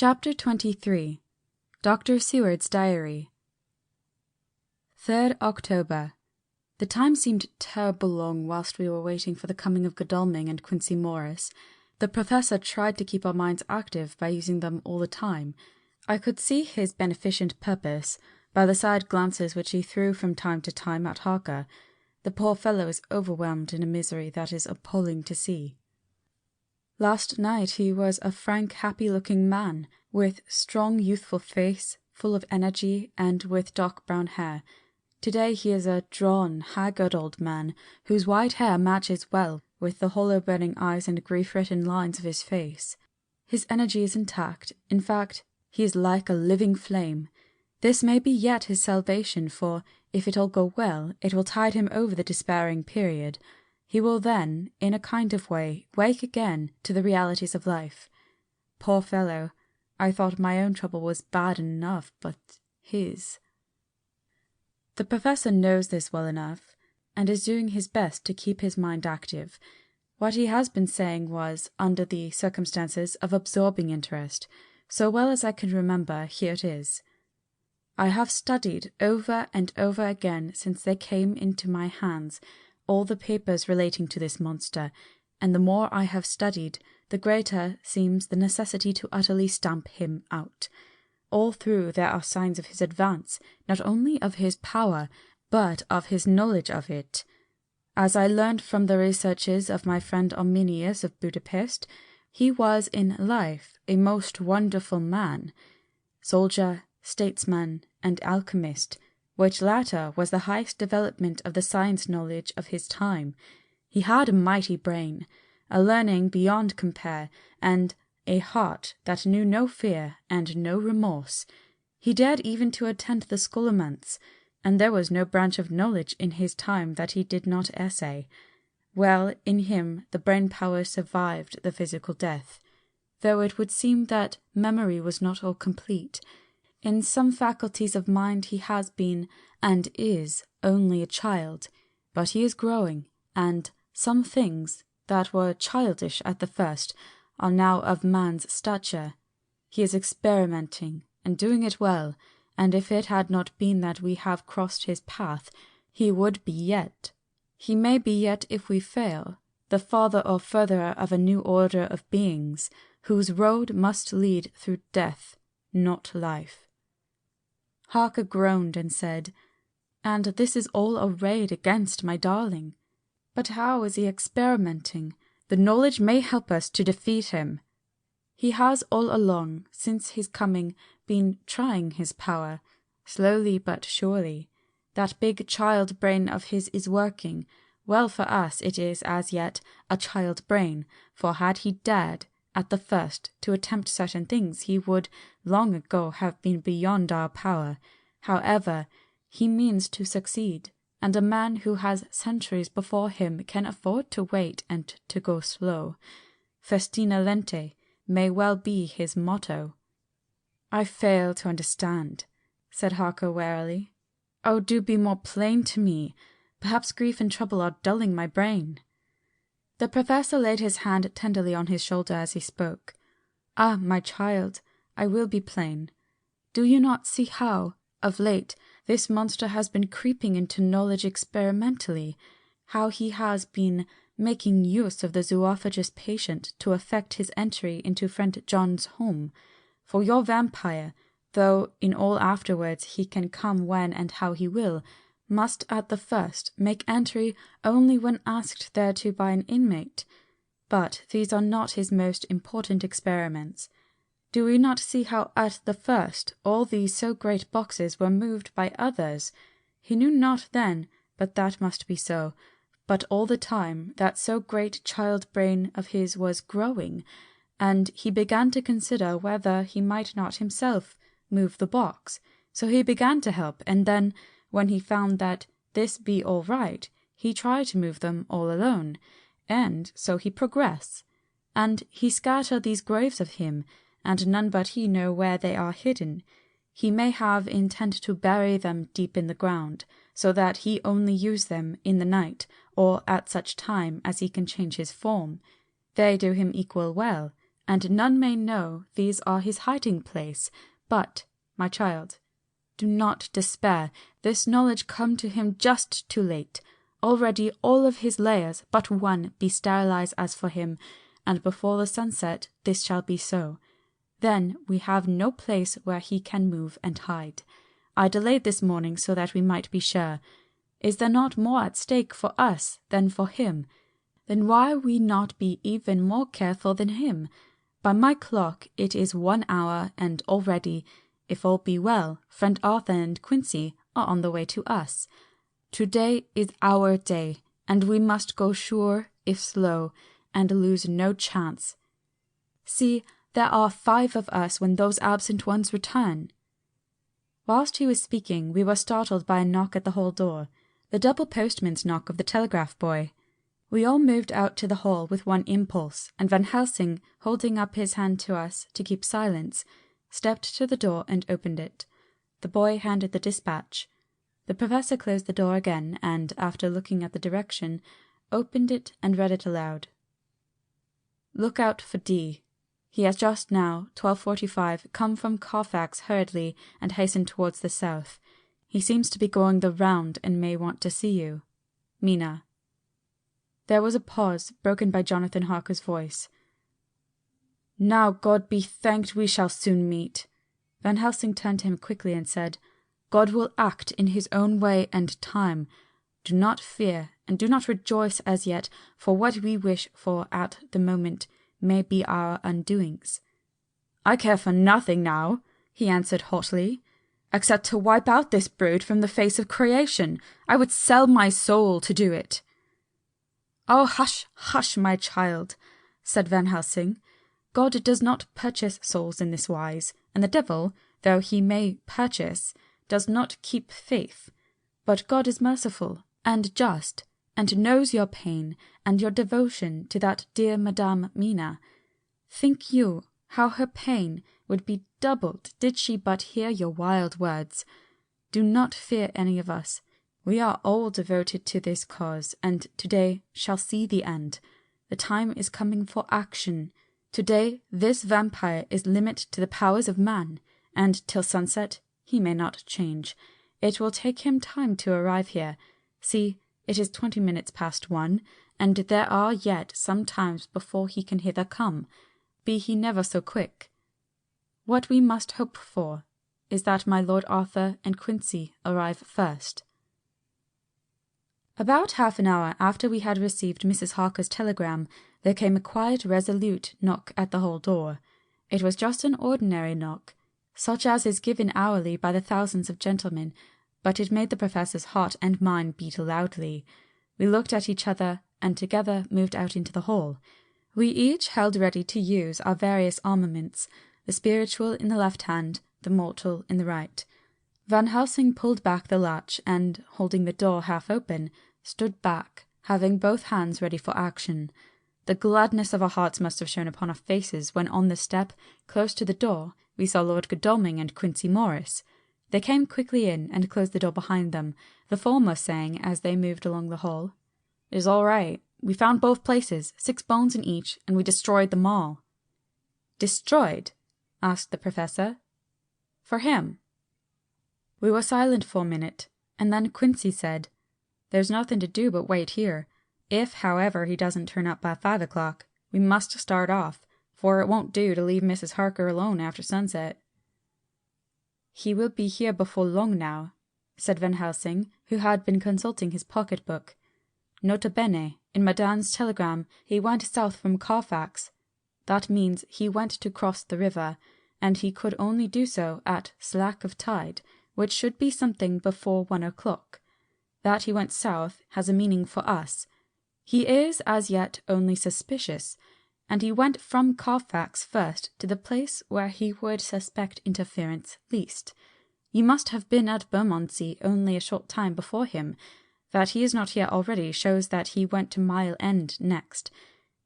Chapter 23 Dr. Seward's Diary 3rd October. The time seemed terrible long whilst we were waiting for the coming of Godalming and Quincey Morris. The Professor tried to keep our minds active by using them all the time. I could see his beneficent purpose by the side glances which he threw from time to time at Harker. The poor fellow is overwhelmed in a misery that is appalling to see. Last night he was a frank, happy-looking man, with strong, youthful face, full of energy, and with dark brown hair. Today he is a drawn, haggard old man, whose white hair matches well with the hollow burning eyes and grief-written lines of his face. His energy is intact. In fact, he is like a living flame. This may be yet his salvation, for, if it all go well, it will tide him over the despairing period. He will then, in a kind of way, wake again to the realities of life. Poor fellow, I thought my own trouble was bad enough, but his. The Professor knows this well enough, and is doing his best to keep his mind active. What he has been saying was, under the circumstances, of absorbing interest. So well as I can remember, here it is. I have studied over and over again since they came into my hands all the papers relating to this monster, and the more I have studied, the greater seems the necessity to utterly stamp him out. All through there are signs of his advance, not only of his power, but of his knowledge of it. As I learned from the researches of my friend Arminius of Budapest, he was in life a most wonderful man, soldier, statesman, and alchemist, which latter was the highest development of the science knowledge of his time. He had a mighty brain, a learning beyond compare, and a heart that knew no fear and no remorse. He dared even to attend the schoolments, and there was no branch of knowledge in his time that he did not essay. Well, in him the brain power survived the physical death, though it would seem that memory was not all complete. In some faculties of mind he has been, and is, only a child, but he is growing, and some things that were childish at the first are now of man's stature. He is experimenting, and doing it well, and if it had not been that we have crossed his path, he would be yet. He may be yet if we fail, the father or furtherer of a new order of beings, whose road must lead through death, not life. Harker groaned and said, "And this is all arrayed against my darling. But how is he experimenting? The knowledge may help us to defeat him. He has all along, since his coming, been trying his power, slowly but surely. That big child brain of his is working. Well for us it is as yet a child brain, for had he dared at the first to attempt certain things, he would long ago have been beyond our power. However, he means to succeed, and a man who has centuries before him can afford to wait and to go slow. Festina lente may well be his motto." "I fail to understand," said Harker warily. "Oh, do be more plain to me. Perhaps grief and trouble are dulling my brain." The Professor laid his hand tenderly on his shoulder as he spoke. "Ah, my child, I will be plain. Do you not see how, of late, this monster has been creeping into knowledge experimentally, how he has been making use of the zoophagous patient to effect his entry into friend John's home? For your vampire, though in all afterwards he can come when and how he will, must at the first make entry only when asked thereto by an inmate. But these are not his most important experiments. Do we not see how at the first all these so great boxes were moved by others? He knew not then, but that must be so. But all the time that so great child brain of his was growing, and he began to consider whether he might not himself move the box. So he began to help, and then, when he found that this be all right, he tried to move them all alone, and so he progress. And he scatter these graves of him, and none but he know where they are hidden. He may have intent to bury them deep in the ground, so that he only use them in the night, or at such time as he can change his form. They do him equal well, and none may know these are his hiding place. But, my child, do not despair. This knowledge come to him just too late. Already all of his layers but one be sterilized as for him, and before the sunset this shall be so. Then we have no place where he can move and hide. I delayed this morning so that we might be sure. Is there not more at stake for us than for him? Then why we not be even more careful than him? By my clock it is 1 hour, and already, if all be well, friend Arthur and Quincy are on the way to us. Today is our day, and we must go sure, if slow, and lose no chance. See, there are 5 of us when those absent ones return. Whilst he was speaking, we were startled by a knock at the hall door, the double postman's knock of the telegraph boy. We all moved out to the hall with one impulse, and Van Helsing, holding up his hand to us to keep silence, stepped to the door and opened it. The boy handed the dispatch. The professor closed the door again, and, after looking at the direction, opened it and read it aloud. Look out for D. He has just now, 12:45, come from Carfax hurriedly and hastened towards the south. He seems to be going the round and may want to see you. Mina. There was a pause, broken by Jonathan Harker's voice. Now God be thanked we shall soon meet. Van Helsing turned to him quickly and said, God will act in his own way and time. Do not fear, and do not rejoice as yet, for what we wish for at the moment may be our undoings. I care for nothing now, he answered hotly, except to wipe out this brood from the face of creation. I would sell my soul to do it. Oh, hush, hush, my child, said Van Helsing. God does not purchase souls in this wise, and the devil, though he may purchase, does not keep faith. But God is merciful and just, and knows your pain and your devotion to that dear Madame Mina. Think you how her pain would be doubled did she but hear your wild words. Do not fear any of us. We are all devoted to this cause, and today shall see the end. The time is coming for action. Today this vampire is limit to the powers of man, and till sunset he may not change. It will take him time to arrive here. See, it is 20 minutes past 1, and there are yet some times before he can hither come, be he never so quick. What we must hope for is that my Lord Arthur and Quincy arrive first. About half an hour after we had received Mrs. Harker's telegram, there came a quiet, resolute knock at the hall door. It was just an ordinary knock, such as is given hourly by the thousands of gentlemen, but it made the professor's heart and mine beat loudly. We looked at each other, and together moved out into the hall. We each held ready to use our various armaments, the spiritual in the left hand, the mortal in the right. Van Helsing pulled back the latch, and, holding the door half open, stood back, having both hands ready for action. The gladness of our hearts must have shown upon our faces when on the step, close to the door, we saw Lord Godalming and Quincy Morris. They came quickly in and closed the door behind them, the former saying as they moved along the hall, "It is all right. We found both places, 6 bones in each, and we destroyed them all." "Destroyed?" asked the professor. "For him." We were silent for a minute, and then Quincy said, "There's nothing to do but wait here. If, however, he doesn't turn up by 5 o'clock, we must start off, for it won't do to leave Mrs. Harker alone after sunset." "He will be here before long now," said Van Helsing, who had been consulting his pocket-book. "Nota bene, in Madame's telegram he went south from Carfax. That means he went to cross the river, and he could only do so at slack of tide, which should be something before 1 o'clock. That he went south has a meaning for us. He is as yet only suspicious, and he went from Carfax first to the place where he would suspect interference least. You must have been at Bermondsey only a short time before him. That he is not here already shows that he went to Mile End next.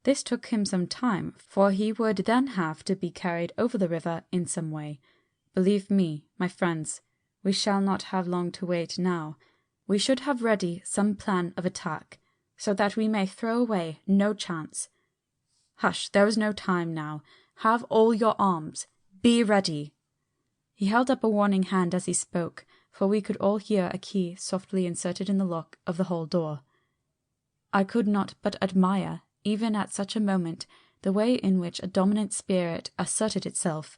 This took him some time, for he would then have to be carried over the river in some way. Believe me, my friends, we shall not have long to wait now. We should have ready some plan of attack, so that we may throw away no chance. Hush, there is no time now. Have all your arms. Be ready." He held up a warning hand as he spoke, for we could all hear a key softly inserted in the lock of the hall door. I could not but admire, even at such a moment, the way in which a dominant spirit asserted itself.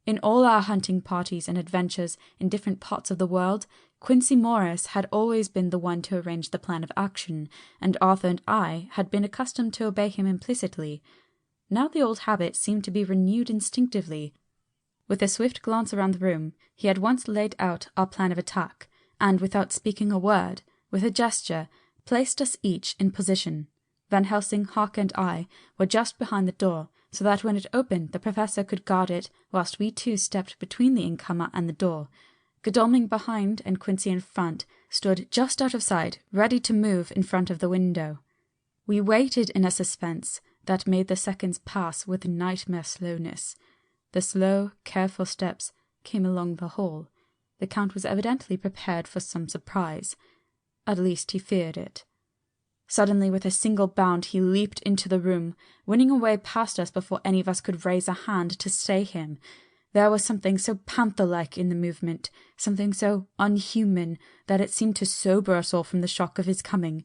In all our hunting parties and adventures in different parts of the world, Quincy Morris had always been the one to arrange the plan of action, and Arthur and I had been accustomed to obey him implicitly. Now the old habit seemed to be renewed instinctively. With a swift glance around the room, he had once laid out our plan of attack, and without speaking a word, with a gesture, placed us each in position. Van Helsing, Harker, and I were just behind the door, so that when it opened the Professor could guard it, whilst we two stepped between the incomer and the door. Godalming behind and Quincy in front stood just out of sight, ready to move in front of the window. We waited in a suspense that made the seconds pass with nightmare slowness. The slow, careful steps came along the hall. The Count was evidently prepared for some surprise. At least he feared it. Suddenly, with a single bound, he leaped into the room, winning a way past us before any of us could raise a hand to stay him. There was something so panther-like in the movement, something so unhuman, that it seemed to sober us all from the shock of his coming.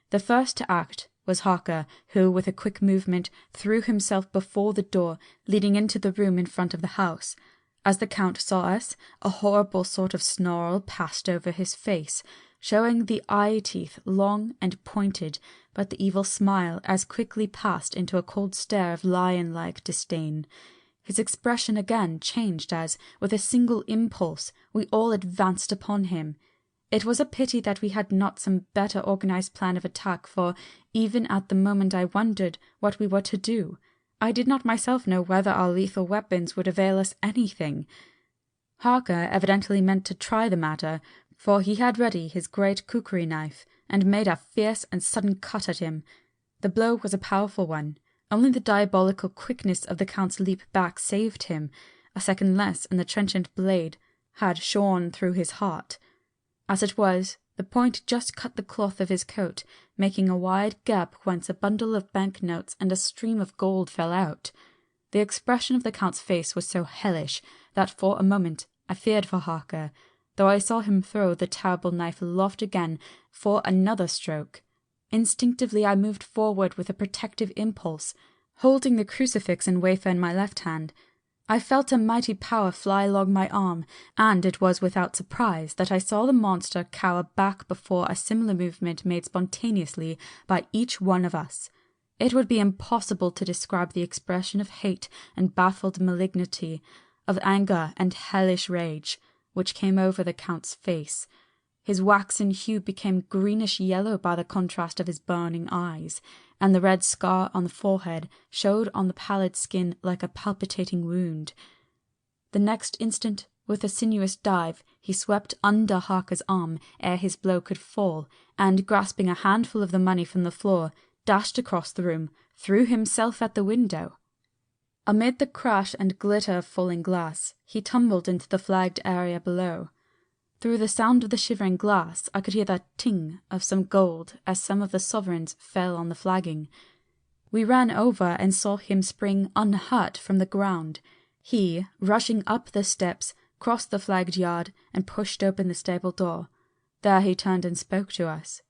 The first to act was Harker, who, with a quick movement, threw himself before the door leading into the room in front of the house. As the Count saw us, a horrible sort of snarl passed over his face, showing the eye-teeth long and pointed, but the evil smile as quickly passed into a cold stare of lion-like disdain. His expression again changed as, with a single impulse, we all advanced upon him. It was a pity that we had not some better organized plan of attack, for even at the moment I wondered what we were to do. I did not myself know whether our lethal weapons would avail us anything. Harker evidently meant to try the matter, for he had ready his great kukri knife, and made a fierce and sudden cut at him. The blow was a powerful one. Only the diabolical quickness of the Count's leap back saved him. A second less, and the trenchant blade had shorn through his heart. As it was, the point just cut the cloth of his coat, making a wide gap whence a bundle of bank-notes and a stream of gold fell out. The expression of the Count's face was so hellish that for a moment I feared for Harker, though I saw him throw the terrible knife aloft again for another stroke. Instinctively I moved forward with a protective impulse, holding the crucifix and wafer in my left hand. I felt a mighty power fly along my arm, and it was without surprise that I saw the monster cower back before a similar movement made spontaneously by each one of us. It would be impossible to describe the expression of hate and baffled malignity, of anger and hellish rage, which came over the Count's face. His waxen hue became greenish-yellow by the contrast of his burning eyes, and the red scar on the forehead showed on the pallid skin like a palpitating wound. The next instant, with a sinuous dive, he swept under Harker's arm ere his blow could fall, and, grasping a handful of the money from the floor, dashed across the room, threw himself at the window. Amid the crash and glitter of falling glass, he tumbled into the flagged area below. Through the sound of the shivering glass I could hear the ting of some gold as some of the sovereigns fell on the flagging. We ran over and saw him spring unhurt from the ground. He, rushing up the steps, crossed the flagged yard and pushed open the stable door. There he turned and spoke to us.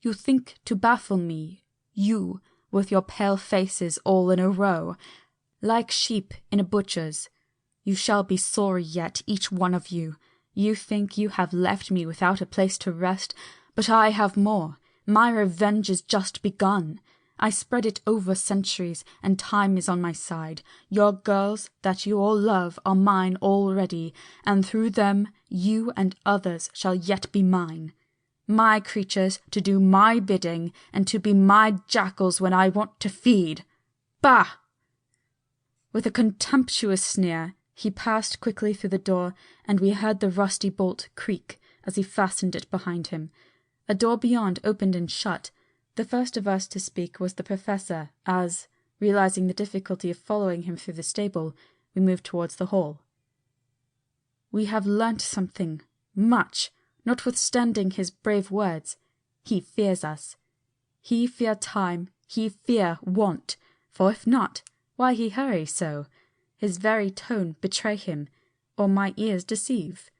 "You think to baffle me, you, with your pale faces all in a row, like sheep in a butcher's. You shall be sorry yet, each one of you. You think you have left me without a place to rest, but I have more. My revenge is just begun. I spread it over centuries, and time is on my side. Your girls, that you all love, are mine already, and through them you and others shall yet be mine. My creatures to do my bidding, and to be my jackals when I want to feed. Bah!" With a contemptuous sneer, he passed quickly through the door, and we heard the rusty bolt creak as he fastened it behind him. A door beyond opened and shut. The first of us to speak was the Professor, as, realizing the difficulty of following him through the stable, we moved towards the hall. "We have learnt something, much, notwithstanding his brave words. He fears us. He fear time, he fear want, for if not, Why he hurry so? His very tone betray him, or my ears deceive.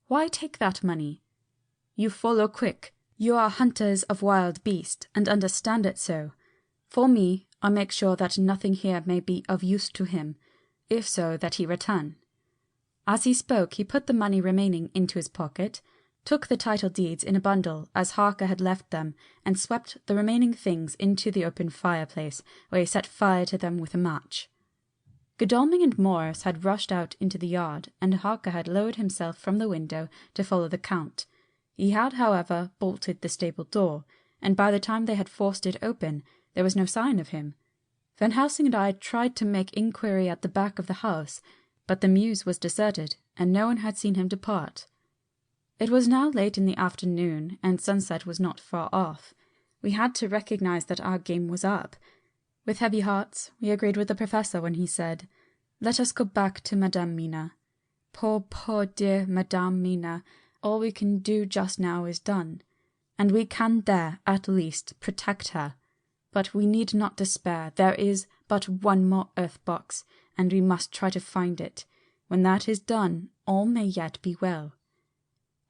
Why take that money? You follow quick. You are hunters of wild beast, and understand it so. For me, I make sure that nothing here may be of use to him, if so that he return. As he spoke, he put the money remaining into his pocket, took the title deeds in a bundle as Harker had left them, and swept the remaining things into the open fireplace, where he set fire to them with a match. Godalming and Morris had rushed out into the yard, and Harker had lowered himself from the window to follow the Count. He had, however, bolted the stable door, and by the time they had forced it open, there was no sign of him. Van Helsing and I tried to make inquiry at the back of the house, but the mews was deserted, and no one had seen him depart. It was now late in the afternoon, and sunset was not far off. We had to recognize that our game was up. With heavy hearts, we agreed with the Professor when he said, "Let us go back to Madame Mina. Poor dear Madame Mina, all we can do just now is done, and we can there, at least, protect her. But we need not despair. There is but one more earth box, and we must try to find it. When that is done, all may yet be well."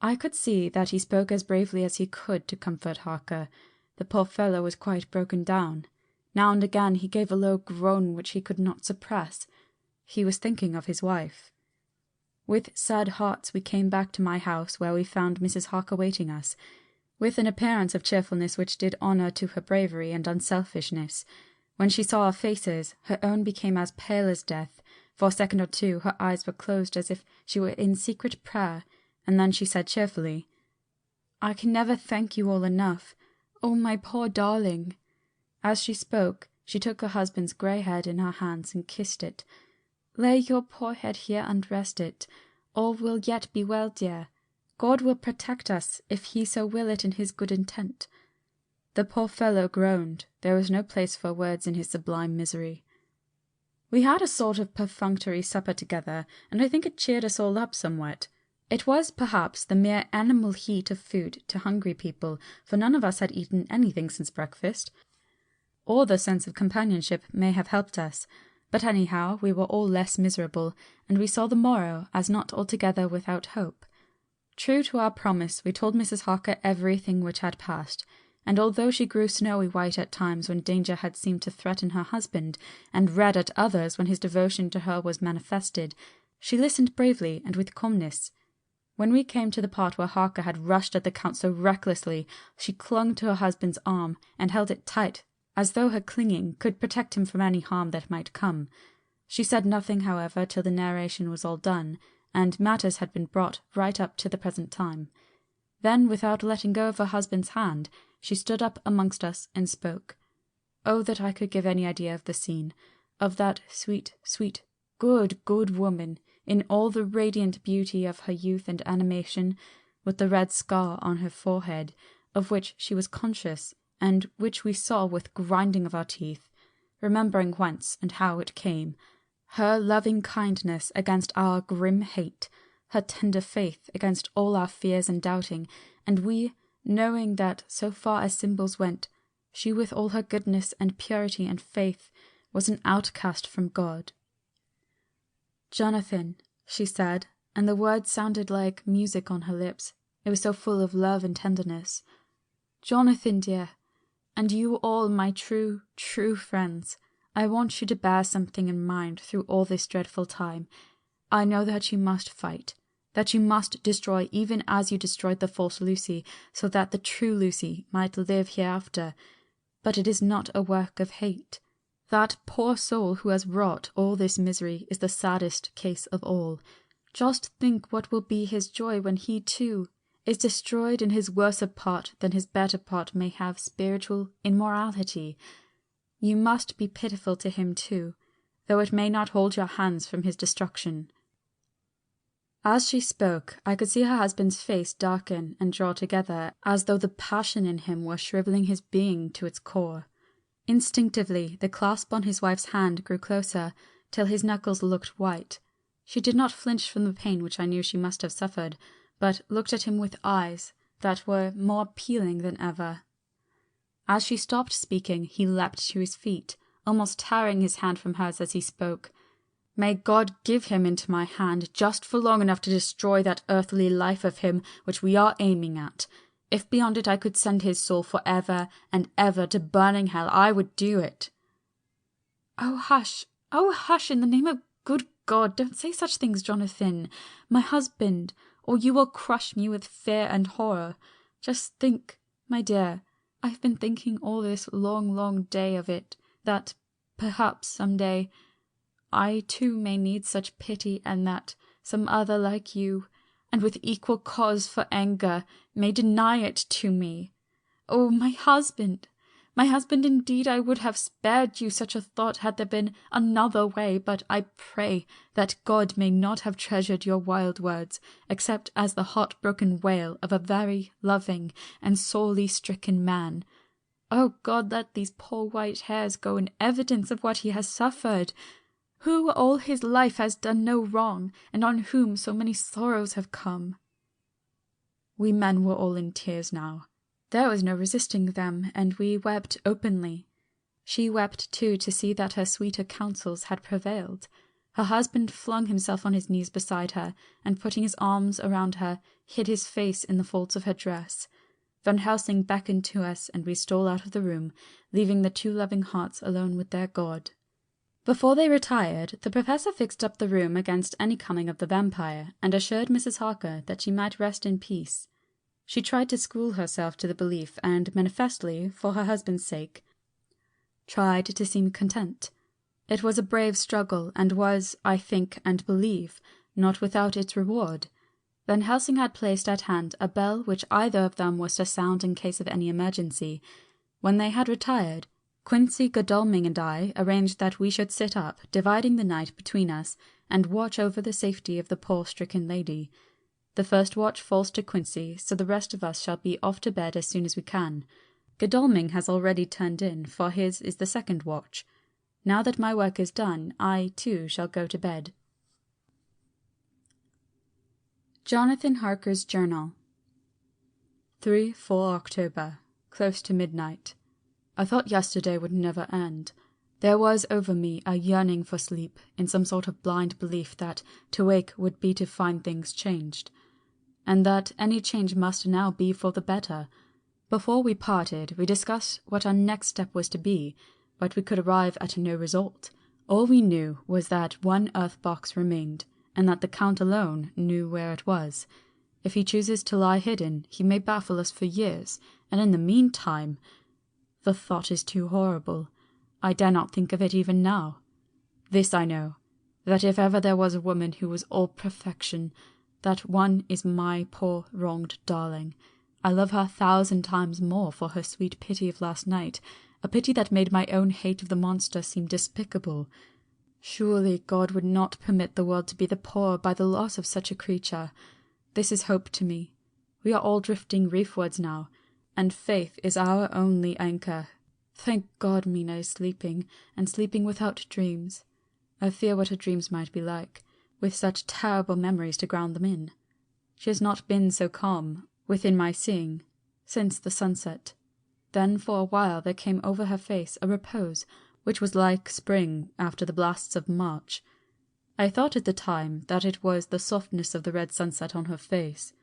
I could see that he spoke as bravely as he could to comfort Harker. The poor fellow was quite broken down. Now and again he gave a low groan which he could not suppress. He was thinking of his wife. With sad hearts we came back to my house, where we found Mrs. Harker waiting us, with an appearance of cheerfulness which did honour to her bravery and unselfishness. When she saw our faces, her own became as pale as death. For a second or two her eyes were closed as if she were in secret prayer, and then she said cheerfully, "I can never thank you all enough. Oh, my poor darling." As she spoke, she took her husband's grey head in her hands and kissed it. "Lay your poor head here and rest it. All will yet be well, dear. God will protect us, if he so will it in his good intent." The poor fellow groaned. There was no place for words in his sublime misery. We had a sort of perfunctory supper together, and I think it cheered us all up somewhat. It was, perhaps, the mere animal heat of food to hungry people, for none of us had eaten anything since breakfast. Or the sense of companionship may have helped us, but anyhow we were all less miserable, and we saw the morrow as not altogether without hope. True to our promise, we told Mrs. Harker everything which had passed, and although she grew snowy white at times when danger had seemed to threaten her husband, and red at others when his devotion to her was manifested, she listened bravely and with calmness. When we came to the part where Harker had rushed at the Count so recklessly, she clung to her husband's arm and held it tight, as though her clinging could protect him from any harm that might come. She said nothing, however, till the narration was all done, and matters had been brought right up to the present time. Then, without letting go of her husband's hand, she stood up amongst us and spoke. Oh, that I could give any idea of the scene, of that sweet, sweet, good woman, in all the radiant beauty of her youth and animation, with the red scar on her forehead, of which she was conscious, and which we saw with grinding of our teeth, remembering whence and how it came, her loving kindness against our grim hate, her tender faith against all our fears and doubting, and we, knowing that, so far as symbols went, she with all her goodness and purity and faith was an outcast from God. "Jonathan," she said, and the words sounded like music on her lips. It was so full of love and tenderness. "Jonathan, dear, and you all my true, true friends, I want you to bear something in mind through all this dreadful time. I know that you must fight, that you must destroy even as you destroyed the false Lucy, so that the true Lucy might live hereafter. But it is not a work of hate. That poor soul who has wrought all this misery is the saddest case of all. Just think what will be his joy when he, too, is destroyed and his worser part than his better part may have spiritual immorality. You must be pitiful to him too, though it may not hold your hands from his destruction." As she spoke, I could see her husband's face darken and draw together, as though the passion in him were shrivelling his being to its core. Instinctively, the clasp on his wife's hand grew closer, till his knuckles looked white. She did not flinch from the pain which I knew she must have suffered, but looked at him with eyes that were more appealing than ever. As she stopped speaking, he leapt to his feet, almost tearing his hand from hers as he spoke. "May God give him into my hand just for long enough to destroy that earthly life of him which we are aiming at. If beyond it I could send his soul for ever and ever to burning hell, I would do it." "Oh, hush! Oh, hush! In the name of good God, don't say such things, Jonathan. My husband, or you will crush me with fear and horror. Just think, my dear, I've been thinking all this long, long day of it, that perhaps some day I too may need such pity, and that some other like you, and with equal cause for anger, may deny it to me. Oh, my husband! My husband, indeed I would have spared you such a thought had there been another way, but I pray that God may not have treasured your wild words, except as the heart-broken wail of a very loving and sorely stricken man. Oh God, let these poor white hairs go in evidence of what he has suffered, who all his life has done no wrong, and on whom so many sorrows have come." We men were all in tears now. There was no resisting them, and we wept openly. She wept too to see that her sweeter counsels had prevailed. Her husband flung himself on his knees beside her, and putting his arms around her, hid his face in the folds of her dress. Van Helsing beckoned to us, and we stole out of the room, leaving the two loving hearts alone with their God. Before they retired, the Professor fixed up the room against any coming of the vampire, and assured Mrs. Harker that she might rest in peace. She tried to school herself to the belief, and manifestly, for her husband's sake, tried to seem content. It was a brave struggle, and was, I think and believe, not without its reward. Van Helsing had placed at hand a bell which either of them was to sound in case of any emergency. When they had retired, Quincy, Godalming, and I arranged that we should sit up, dividing the night between us, and watch over the safety of the poor stricken lady. The first watch falls to Quincy, so the rest of us shall be off to bed as soon as we can. Godalming has already turned in, for his is the second watch. Now that my work is done, I, too, shall go to bed. Jonathan Harker's Journal. 3-4 October, close to midnight. I thought yesterday would never end. There was over me a yearning for sleep, in some sort of blind belief that to wake would be to find things changed, and that any change must now be for the better. Before we parted, we discussed what our next step was to be, but we could arrive at no result. All we knew was that one earth box remained, and that the Count alone knew where it was. If he chooses to lie hidden, he may baffle us for years, and in the meantime... The thought is too horrible. I dare not think of it even now. This I know, that if ever there was a woman who was all perfection, that one is my poor wronged darling. I love her 1,000 times more for her sweet pity of last night, a pity that made my own hate of the monster seem despicable. Surely God would not permit the world to be the poorer by the loss of such a creature. This is hope to me. We are all drifting reefwards now, and faith is our only anchor. Thank God Mina is sleeping, and sleeping without dreams. I fear what her dreams might be like, with such terrible memories to ground them in. She has not been so calm, within my seeing, since the sunset. Then for a while there came over her face a repose which was like spring after the blasts of March. I thought at the time that it was the softness of the red sunset on her face,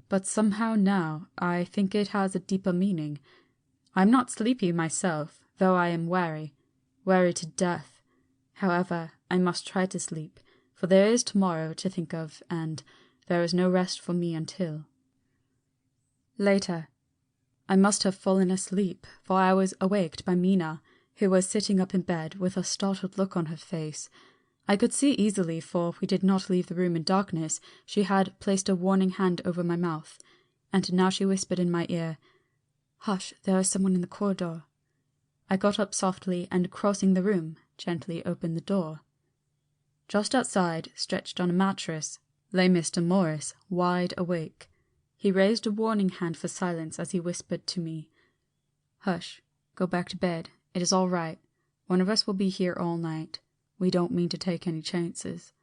but somehow now I think it has a deeper meaning. I am not sleepy myself, though I am weary to death. However, I must try to sleep, for there is tomorrow to think of, and there is no rest for me until. Later. I must have fallen asleep, for I was awaked by Mina, who was sitting up in bed with a startled look on her face. I could see easily, for we did not leave the room in darkness. She had placed a warning hand over my mouth, and now she whispered in my ear, "Hush, there is someone in the corridor." I got up softly, and crossing the room, gently opened the door. Just outside, stretched on a mattress, lay Mr. Morris, wide awake. He raised a warning hand for silence as he whispered to me, "Hush, go back to bed. It is all right. One of us will be here all night. We don't mean to take any chances."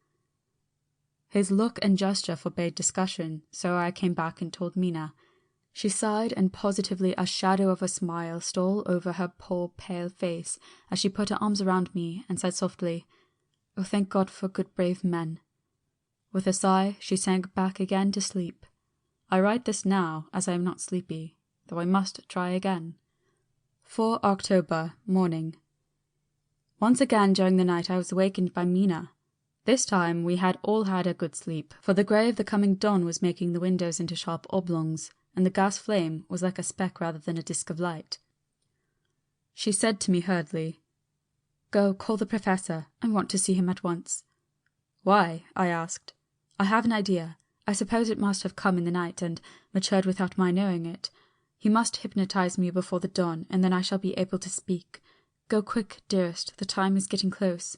His look and gesture forbade discussion, so I came back and told Mina. She sighed, and positively a shadow of a smile stole over her poor pale face as she put her arms around me and said softly, "Oh, thank God for good brave men." With a sigh, she sank back again to sleep. I write this now, as I am not sleepy, though I must try again. 4 October, morning. Once again during the night I was awakened by Mina. This time we had all had a good sleep, for the grey of the coming dawn was making the windows into sharp oblongs, and the gas flame was like a speck rather than a disk of light. She said to me hurriedly, "Go, call the Professor. I want to see him at once." "Why?" I asked. "I have an idea. I suppose it must have come in the night and matured without my knowing it. He must hypnotize me before the dawn, and then I shall be able to speak. Go quick, dearest, the time is getting close."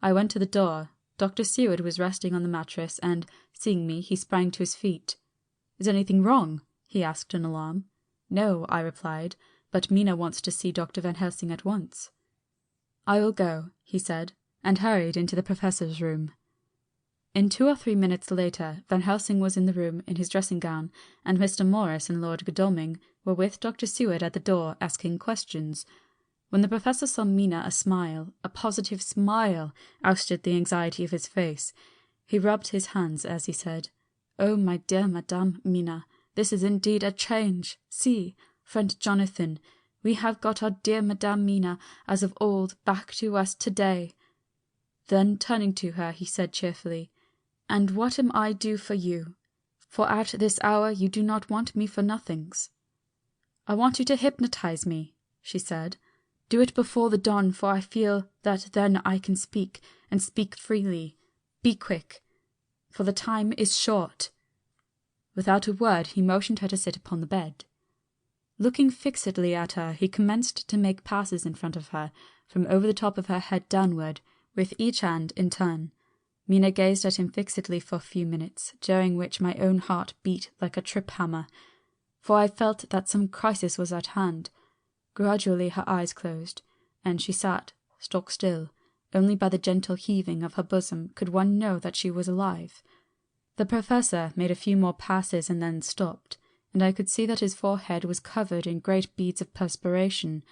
I went to the door. Dr. Seward was resting on the mattress, and, seeing me, he sprang to his feet. "Is anything wrong?" he asked in alarm. "No," I replied, "but Mina wants to see Dr. Van Helsing at once." "I will go," he said, and hurried into the professor's room. In 2 or 3 minutes later, Van Helsing was in the room in his dressing gown, and Mr. Morris and Lord Godalming were with Dr. Seward at the door asking questions. When the professor saw Mina, a smile, a positive smile, ousted the anxiety of his face. He rubbed his hands as he said, "Oh, my dear Madame Mina, this is indeed a change. See, friend Jonathan, we have got our dear Madame Mina, as of old, back to us today." Then, turning to her, he said cheerfully, "And what am I do for you? For at this hour you do not want me for nothings." "I want you to hypnotize me," she said. "Do it before the dawn, for I feel that then I can speak, and speak freely. Be quick, for the time is short." Without a word, he motioned her to sit upon the bed. Looking fixedly at her, he commenced to make passes in front of her, from over the top of her head downward, with each hand in turn. Mina gazed at him fixedly for a few minutes, during which my own heart beat like a trip-hammer, for I felt that some crisis was at hand. Gradually her eyes closed, and she sat, stock still. Only by the gentle heaving of her bosom could one know that she was alive. The professor made a few more passes and then stopped, and I could see that his forehead was covered in great beads of perspiration.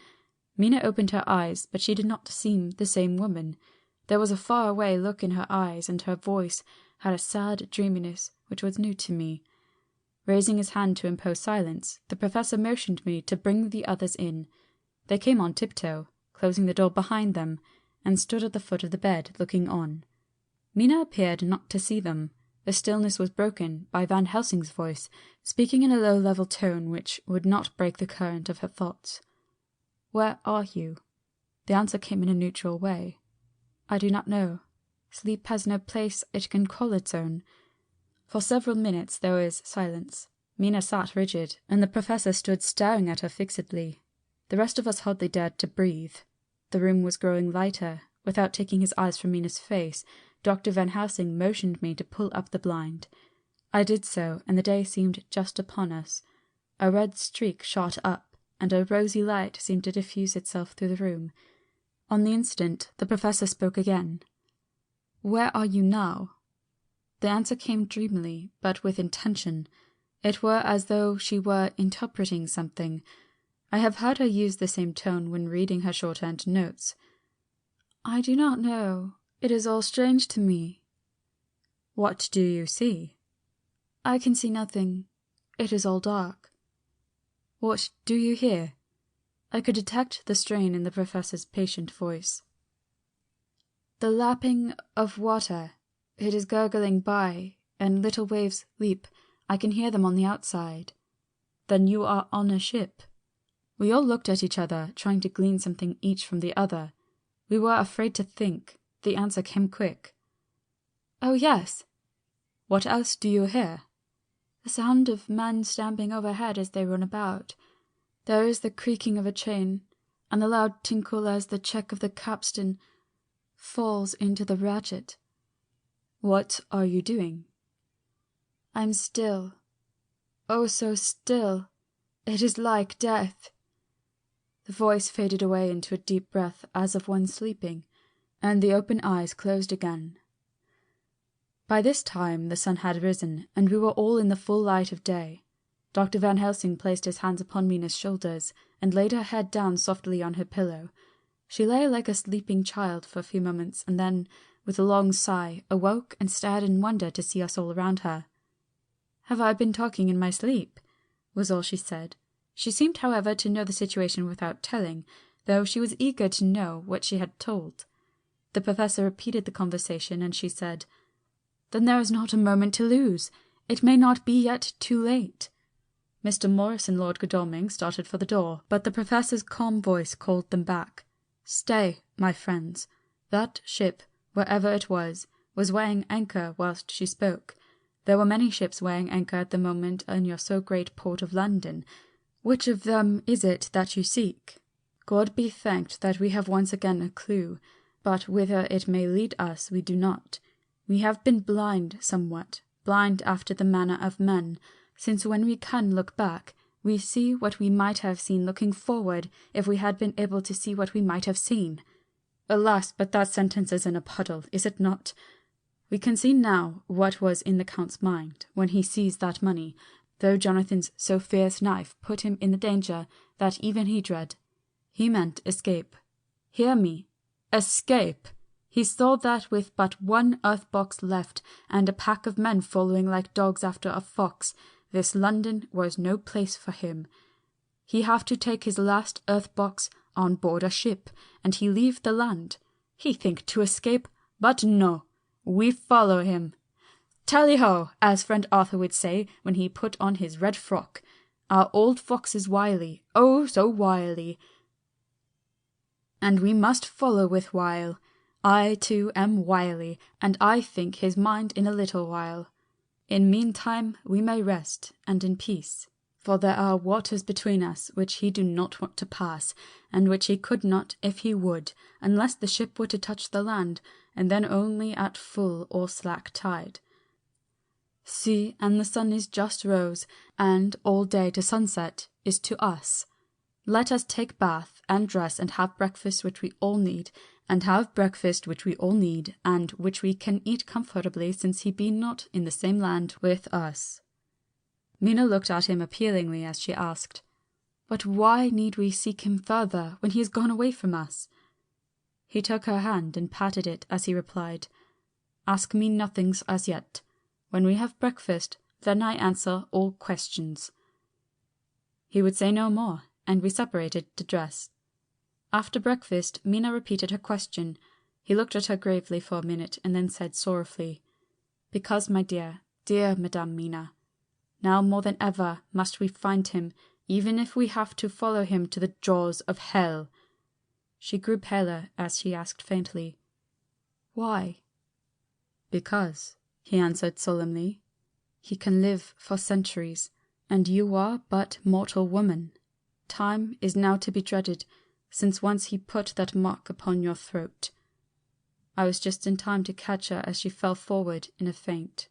Mina opened her eyes, but she did not seem the same woman. There was a far-away look in her eyes, and her voice had a sad dreaminess which was new to me. Raising his hand to impose silence, the professor motioned me to bring the others in. They came on tiptoe, closing the door behind them, and stood at the foot of the bed, looking on. Mina appeared not to see them. The stillness was broken by Van Helsing's voice, speaking in a low level tone which would not break the current of her thoughts. "Where are you?" The answer came in a neutral way. "I do not know. Sleep has no place it can call its own." For several minutes there was silence. Mina sat rigid, and the professor stood staring at her fixedly. The rest of us hardly dared to breathe. The room was growing lighter. Without taking his eyes from Mina's face, Dr. Van Helsing motioned me to pull up the blind. I did so, and the day seemed just upon us. A red streak shot up, and a rosy light seemed to diffuse itself through the room. On the instant, the professor spoke again. "Where are you now?" The answer came dreamily, but with intention. It were as though she were interpreting something. I have heard her use the same tone when reading her shorthand notes. "I do not know. It is all strange to me." "What do you see?" "I can see nothing. It is all dark." "What do you hear?" I could detect the strain in the professor's patient voice. "The lapping of water. It is gurgling by, and little waves leap. I can hear them on the outside." "Then you are on a ship." We all looked at each other, trying to glean something each from the other. We were afraid to think. The answer came quick. "Oh, yes." "What else do you hear?" "The sound of men stamping overhead as they run about. There is the creaking of a chain, and the loud tinkle as the check of the capstan falls into the ratchet." "What are you doing?" "I'm still. Oh, so still. It is like death." The voice faded away into a deep breath as of one sleeping, and the open eyes closed again. By this time the sun had risen, and we were all in the full light of day. Dr. Van Helsing placed his hands upon Mina's shoulders and laid her head down softly on her pillow. She lay like a sleeping child for a few moments and then, with a long sigh, awoke and stared in wonder to see us all around her. "Have I been talking in my sleep?" was all she said. She seemed, however, to know the situation without telling, though she was eager to know what she had told. The professor repeated the conversation, and she said, "Then there is not a moment to lose. It may not be yet too late." Mr. Morris and Lord Godalming started for the door, but the professor's calm voice called them back. "Stay, my friends. That ship, wherever it was weighing anchor whilst she spoke. There were many ships weighing anchor at the moment in your so great port of London. Which of them is it that you seek? God be thanked that we have once again a clue, but whither it may lead us we do not. We have been blind somewhat, blind after the manner of men, since when we can look back, we see what we might have seen looking forward if we had been able to see what we might have seen. Alas, but that sentence is in a puddle, is it not? We can see now what was in the Count's mind when he seized that money, though Jonathan's so fierce knife put him in the danger that even he dread. He meant escape. Hear me. Escape! He saw that with but one earth box left, and a pack of men following like dogs after a fox, this London was no place for him. He have to take his last earth box on board a ship, and he leave the land. He think to escape, but no, we follow him. Tally-ho, as friend Arthur would say when he put on his red frock. Our old fox is wily, oh so wily, and we must follow with wile. I too am wily, and I think his mind in a little while. In meantime we may rest, and in peace, for there are waters between us which he do not want to pass, and which he could not if he would, unless the ship were to touch the land, and then only at full or slack tide. See, and the sun is just rose, and all day to sunset is to us. Let us take bath and dress and have breakfast which we all need, and which we can eat comfortably, since he be not in the same land with us." Mina looked at him appealingly as she asked, "But why need we seek him further when he has gone away from us?" He took her hand and patted it as he replied, "Ask me nothings as yet. When we have breakfast, then I answer all questions." He would say no more, and we separated to dress. After breakfast, Mina repeated her question. He looked at her gravely for a minute, and then said sorrowfully, "Because, my dear, dear Madame Mina, now more than ever must we find him, even if we have to follow him to the jaws of hell." She grew paler as she asked faintly, "Why?" "Because," he answered solemnly, "he can live for centuries, and you are but mortal woman. Time is now to be dreaded, since once he put that mark upon your throat." I was just in time to catch her as she fell forward in a faint.